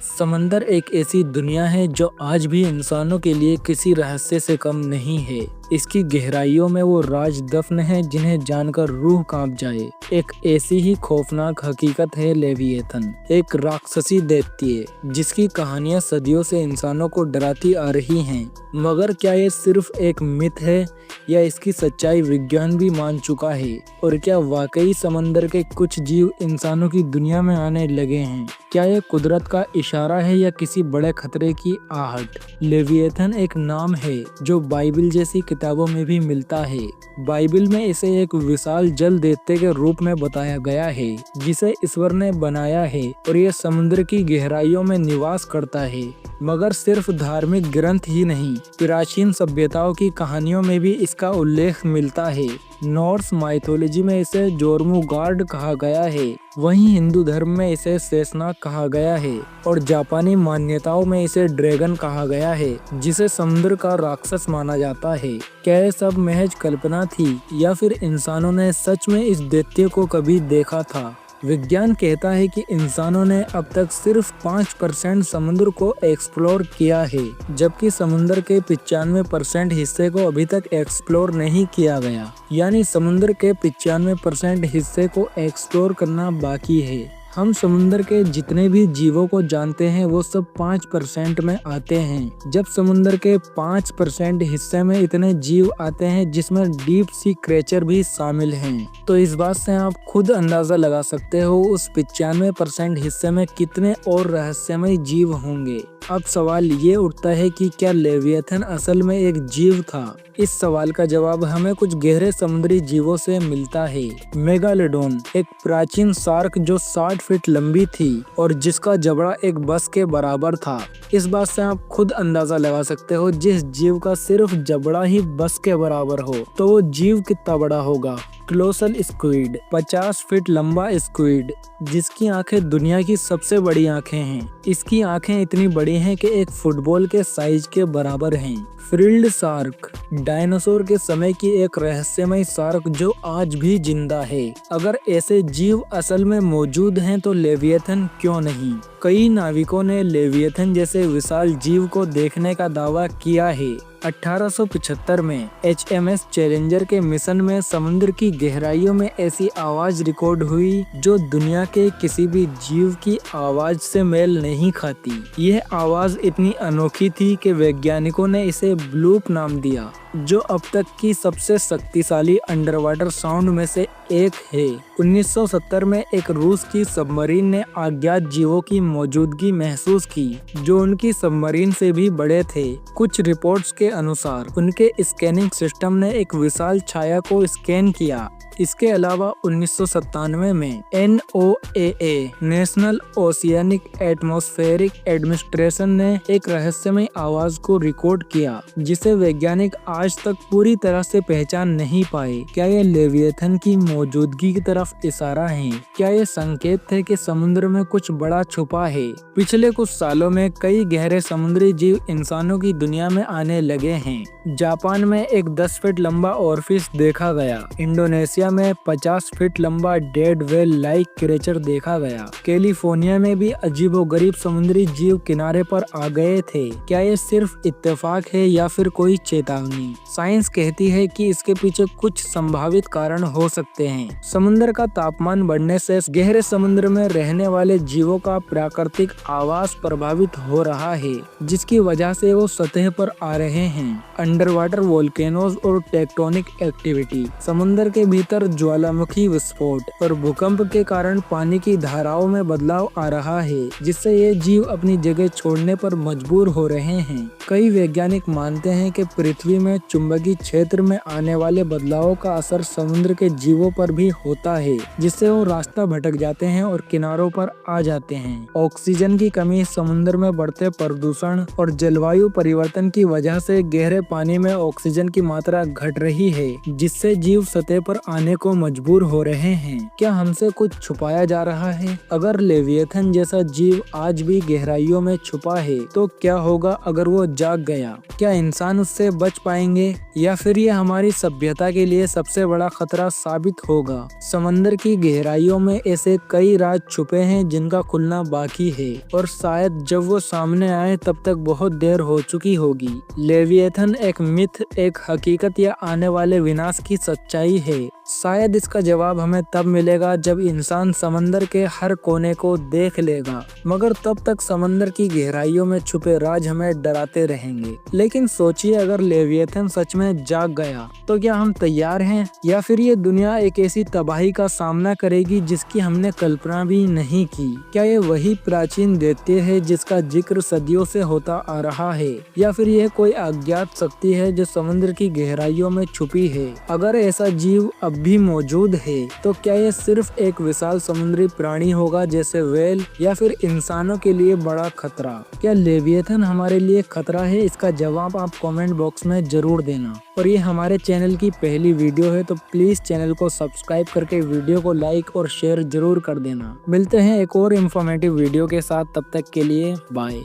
समंदर एक ऐसी दुनिया है जो आज भी इंसानों के लिए किसी रहस्य से कम नहीं है। इसकी गहराइयों में वो राज दफन है जिन्हें जानकर रूह कांप जाए। एक ऐसी ही खौफनाक हकीकत है लेविएथन, एक राक्षसी दैत्य जिसकी कहानियां सदियों से इंसानों को डराती आ रही हैं। मगर क्या ये सिर्फ एक मिथ है या इसकी सच्चाई विज्ञान भी मान चुका है? और क्या वाकई समंदर के कुछ जीव इंसानों की दुनिया में आने लगे हैं? क्या ये कुदरत का इशारा है या किसी बड़े खतरे की आहट? लेविएथन एक नाम है जो बाइबल जैसी किताबों में भी मिलता है। बाइबल में इसे एक विशाल जल दैत्य के रूप में बताया गया है जिसे ईश्वर ने बनाया है और ये समुद्र की गहराइयों में निवास करता है। मगर सिर्फ धार्मिक ग्रंथ ही नहीं, प्राचीन सभ्यताओं की कहानियों में भी इसका उल्लेख मिलता है। नॉर्स माइथोलॉजी में इसे जोर्मुगार्ड कहा गया है, वहीं हिंदू धर्म में इसे शेषनाग कहा गया है और जापानी मान्यताओं में इसे ड्रैगन कहा गया है जिसे समुद्र का राक्षस माना जाता है। क्या ये सब महज कल्पना थी या फिर इंसानों ने सच में इस दैत्य को कभी देखा था? विज्ञान कहता है कि इंसानों ने अब तक सिर्फ 5% समुद्र को एक्सप्लोर किया है, जबकि समुद्र के 95% हिस्से को अभी तक एक्सप्लोर नहीं किया गया। यानी समुद्र के 95% हिस्से को एक्सप्लोर करना बाकी है। हम समुद्र के जितने भी जीवों को जानते हैं वो सब 5% में आते हैं। जब समुद्र के 5% हिस्से में इतने जीव आते हैं जिसमें डीप सी क्रिएचर भी शामिल हैं, तो इस बात से आप खुद अंदाजा लगा सकते हो उस 95% हिस्से में कितने और रहस्यमय जीव होंगे। अब सवाल ये उठता है कि क्या लेविएथन असल में एक जीव था? इस सवाल का जवाब हमें कुछ गहरे समुद्री जीवों से मिलता है। मेगालोडोन एक प्राचीन शार्क जो 60 फीट लंबी थी और जिसका जबड़ा एक बस के बराबर था। इस बात से आप खुद अंदाजा लगा सकते हो, जिस जीव का सिर्फ जबड़ा ही बस के बराबर हो तो वो जीव कितना बड़ा होगा। क्लोसल स्क्विड 50 फीट लंबा स्क्विड जिसकी आंखें दुनिया की सबसे बड़ी आंखें हैं। इसकी आंखें इतनी बड़ी हैं कि एक फुटबॉल के साइज के बराबर हैं। फ्रिल्ड शार्क डायनासोर के समय की एक रहस्यमय शार्क जो आज भी जिंदा है। अगर ऐसे जीव असल में मौजूद हैं तो लेविएथन क्यों नहीं? कई नाविकों ने लेविएथन जैसे विशाल जीव को देखने का दावा किया है। 1875 में HMS चैलेंजर के मिशन में समुद्र की गहराइयों में ऐसी आवाज रिकॉर्ड हुई जो दुनिया के किसी भी जीव की आवाज से मेल नहीं खाती। यह आवाज इतनी अनोखी थी कि वैज्ञानिकों ने इसे ब्लूप नाम दिया, जो अब तक की सबसे शक्तिशाली अंडर वाटर साउंड में से एक है। 1970 में एक रूस की सबमरीन ने अज्ञात जीवों की मौजूदगी महसूस की जो उनकी सबमरीन से भी बड़े थे। कुछ रिपोर्ट्स के अनुसार उनके स्कैनिंग सिस्टम ने एक विशाल छाया को स्कैन किया। इसके अलावा 1997 में NOAA national oceanic atmospheric administration ने एक रहस्यमय आवाज को रिकॉर्ड किया जिसे वैज्ञानिक आज तक पूरी तरह से पहचान नहीं पाए। क्या ये लेविएथन की मौजूदगी की तरफ इशारा है? क्या ये संकेत थे कि समुद्र में कुछ बड़ा छुपा है? पिछले कुछ सालों में कई गहरे समुद्री जीव इंसानों की दुनिया में आने लगे हैं। जापान में एक 10 फीट लंबा ऑरफिश देखा गया। इंडोनेशिया में 50 फीट लंबा डेड वेल लाइक क्रिएचर देखा गया। कैलिफोर्निया में भी अजीबोगरीब समुद्री जीव किनारे पर आ गए थे। क्या ये सिर्फ इत्तेफाक है या फिर कोई चेतावनी? साइंस कहती है कि इसके पीछे कुछ संभावित कारण हो सकते हैं। समुद्र का तापमान बढ़ने से गहरे समुद्र में रहने वाले जीवों का प्राकृतिक आवास प्रभावित हो रहा है, जिसकी वजह से वो सतह पर आ रहे हैं। अंडर वाटर वोल्केनोज और टेक्टोनिक एक्टिविटी समुद्र के भीतर ज्वालामुखी विस्फोट और भूकंप के कारण पानी की धाराओं में बदलाव आ रहा है, जिससे ये जीव अपनी जगह छोड़ने पर मजबूर हो रहे हैं। कई वैज्ञानिक मानते हैं कि पृथ्वी में चुंबकीय क्षेत्र में आने वाले बदलावों का असर समुद्र के जीवों पर भी होता है, जिससे वो रास्ता भटक जाते हैं और किनारों पर आ जाते हैं। ऑक्सीजन की कमी, समुद्र में बढ़ते प्रदूषण और जलवायु परिवर्तन की वजह से गहरे पानी में ऑक्सीजन की मात्रा घट रही है, जिससे जीव सतह पर आने होने को मजबूर हो रहे हैं। क्या हमसे कुछ छुपाया जा रहा है? अगर लेविएथन जैसा जीव आज भी गहराइयों में छुपा है तो क्या होगा अगर वो जाग गया? क्या इंसान उससे बच पाएंगे या फिर ये हमारी सभ्यता के लिए सबसे बड़ा खतरा साबित होगा? समंदर की गहराइयों में ऐसे कई राज छुपे हैं जिनका खुलना बाकी है और शायद जब वो सामने आए तब तक बहुत देर हो चुकी होगी। लेविएथन एक मिथ, एक हकीकत या आने वाले विनाश की सच्चाई है? शायद इसका जवाब हमें तब मिलेगा जब इंसान समंदर के हर कोने को देख लेगा, मगर तब तक समंदर की गहराइयों में छुपे राज हमें डराते रहेंगे। लेकिन सोचिए, अगर लेविएथन सच में जाग गया तो क्या हम तैयार हैं या फिर ये दुनिया एक ऐसी तबाही का सामना करेगी जिसकी हमने कल्पना भी नहीं की? क्या ये वही प्राचीन दैत्य है जिसका जिक्र सदियों से होता आ रहा है या फिर यह कोई अज्ञात शक्ति है जो समुद्र की गहराइयों में छुपी है? अगर ऐसा जीव अब भी मौजूद है तो क्या ये सिर्फ एक विशाल समुद्री प्राणी होगा जैसे व्हेल या फिर इंसानों के लिए बड़ा खतरा? क्या लेविएथन हमारे लिए खतरा है? इसका जवाब आप कमेंट बॉक्स में जरूर देना। और ये हमारे चैनल की पहली वीडियो है तो प्लीज चैनल को सब्सक्राइब करके वीडियो को लाइक और शेयर जरूर कर देना। मिलते हैं एक और इन्फॉर्मेटिव वीडियो के साथ, तब तक के लिए बाय।